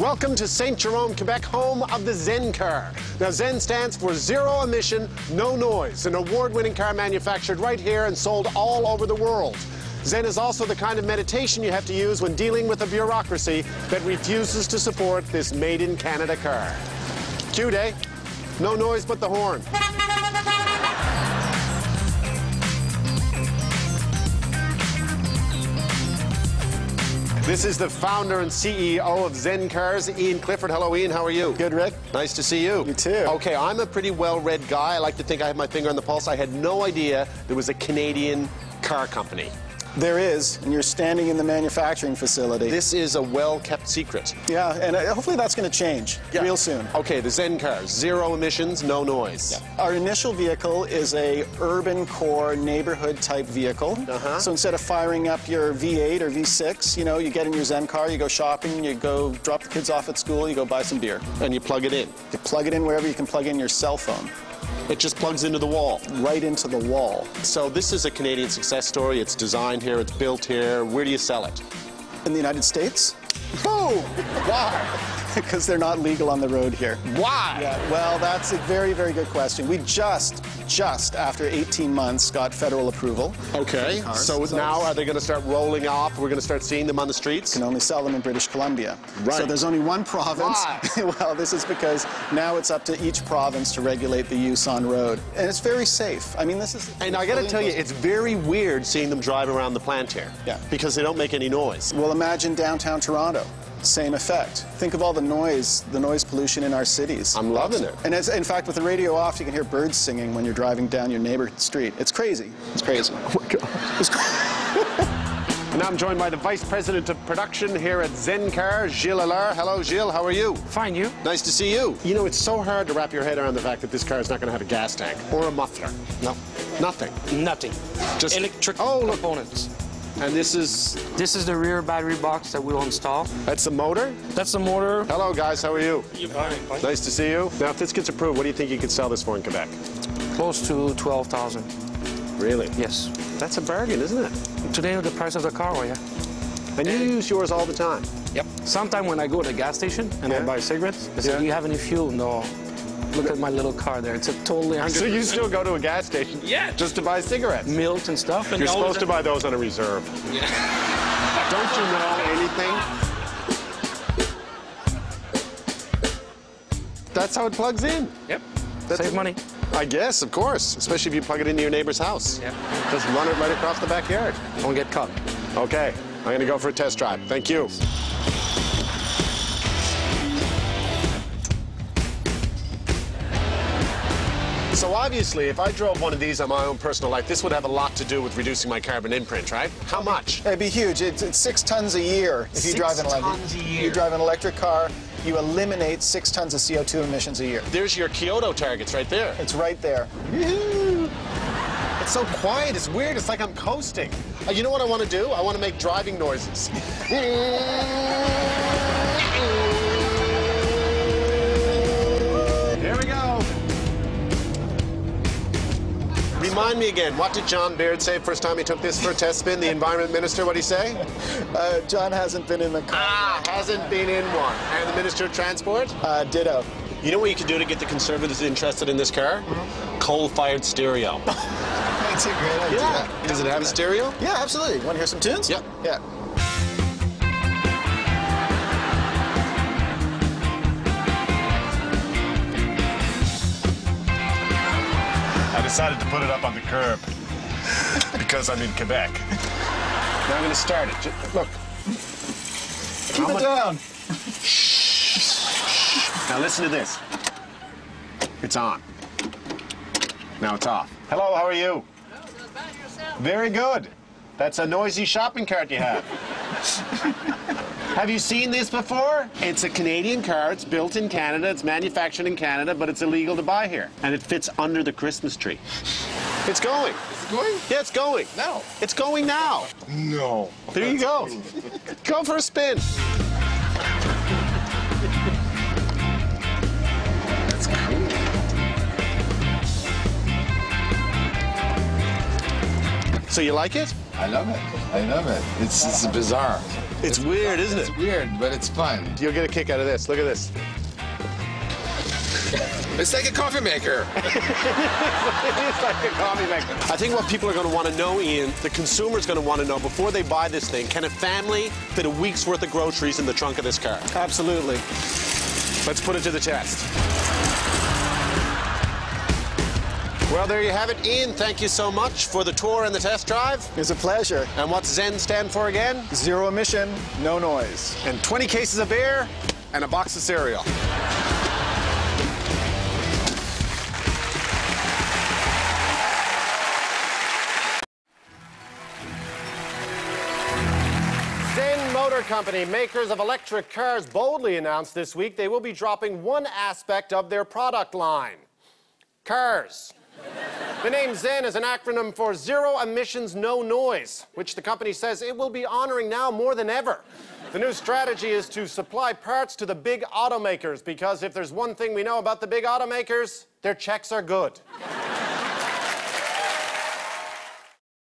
Welcome to St. Jerome, Quebec, home of the ZENN car. Now, ZENN stands for Zero Emission, No Noise, an award-winning car manufactured right here and sold all over the world. ZENN is also the kind of meditation you have to use when dealing with a bureaucracy that refuses to support this made-in-Canada car. Cue day. No noise but the horn. This is the founder and CEO of ZENN Cars, Ian Clifford. Hello, Ian. How are you? Good, Rick. Nice to see you. You too. Okay, I'm a pretty well-read guy. I like to think I have my finger on the pulse. I had no idea there was a Canadian car company. There is, and you're standing in the manufacturing facility. This is a well-kept secret. Yeah, and hopefully that's going to change real soon. Okay, the ZENN Cars, zero emissions, no noise. Yeah. Our initial vehicle is a urban core neighborhood type vehicle. So instead of firing up your V8 or V6, you know, you get in your ZENN car, you go shopping, you go drop the kids off at school, you go buy some beer. And you plug it in. You plug it in wherever you can plug in your cell phone. It just plugs into the wall. Right into the wall. So this is a Canadian success story. It's designed here, it's built here. Where do you sell it? In the United States? Oh, why? Because they're not legal on the road here. Why? Yeah, well, that's a very, very good question. We just after 18 months, got federal approval. Okay, so now are they going to start rolling off? We're going to start seeing them on the streets? Can only sell them in British Columbia. Right. So there's only one province. Why? Well, this is because now it's up to each province to regulate the use on road. And it's very safe. I mean, this is... And I got to tell you, it's very weird seeing them drive around the plant here. Yeah. Because they don't make any noise. Well, imagine downtown Toronto. Same effect. Think of all the noise pollution in our cities. I'm loving it. And in fact, with the radio off, you can hear birds singing when you're driving down your neighborhood street. It's crazy. It's crazy. Oh my God. And now I'm joined by the Vice President of Production here at ZENN Cars, Gilles Allard. Hello, Gilles. How are you? Fine, you? Nice to see you. You know, it's so hard to wrap your head around the fact that this car is not going to have a gas tank or a muffler. No. Nothing. Nothing. Just electric components. And this is... This is the rear battery box that we'll install. That's the motor? That's the motor. Hello, guys. How are you? Fine. Nice to see you. Now, if this gets approved, what do you think you could sell this for in Quebec? Close to 12,000. Really? Yes. That's a bargain, isn't it? Today, the price of the car, yeah. And you use yours all the time? Yep. Sometime when I go to the gas station and I buy cigarettes, I say, do you have any fuel? No. Look at my little car there. It's a totally 100%. So you still go to a gas station? Yeah. Just to buy cigarettes? Milk and stuff. And you're supposed to buy those on a reserve. Yeah. Don't you know anything? That's how it plugs in. Yep. Save money. I guess, of course. Especially if you plug it into your neighbor's house. Yeah. Just run it right across the backyard. Don't get caught. Okay. I'm going to go for a test drive. Thank you. So obviously, if I drove one of these on my own personal life, this would have a lot to do with reducing my carbon imprint, right? How much? It'd be huge. It's 6 tons a year if you drive an electric. 6 tons a year. You drive an electric car, you eliminate 6 tons of CO2 emissions a year. There's your Kyoto targets right there. It's right there. It's so quiet. It's weird. It's like I'm coasting. You know what I want to do? I want to make driving noises. Here we go. Remind me again, what did John Baird say first time he took this for a test spin? The environment minister, what did he say? John hasn't been in the car. Hasn't been in one. And the Minister of Transport? Ditto. You know what you can do to get the Conservatives interested in this car? Coal-fired stereo. That's a great idea. Yeah. Does it have a stereo? Yeah, absolutely. Want to hear some tunes? Yep. Yeah. I decided to put it up on the curb because I'm in Quebec. Now I'm going to start it. Look. Keep it down. Now listen to this. It's on. Now it's off. Hello, how are you? Hello, not bad yourself. Very good. That's a noisy shopping cart you have. Have you seen this before? It's a Canadian car. It's built in Canada. It's manufactured in Canada, but it's illegal to buy here. And it fits under the Christmas tree. It's going. Is it going? Yeah, it's going. No. It's going now. No. There you go. Go for a spin. That's cool. So you like it? I love it. I love it. It's bizarre. It's weird, isn't it? It's weird, but it's fun. You'll get a kick out of this. Look at this. It's like a coffee maker. It's like a coffee maker. I think what people are going to want to know, Ian, the consumer's going to want to know before they buy this thing, can a family fit a week's worth of groceries in the trunk of this car? Absolutely. Let's put it to the test. Well, there you have it. Ian, thank you so much for the tour and the test drive. It's a pleasure. And what's ZENN stand for again? Zero emission, no noise. And 20 cases of beer and a box of cereal. ZENN Motor Company, makers of electric cars, boldly announced this week they will be dropping one aspect of their product line: cars. The name ZENN is an acronym for Zero Emissions, No Noise, which the company says it will be honoring now more than ever. The new strategy is to supply parts to the big automakers, because if there's one thing we know about the big automakers, their checks are good.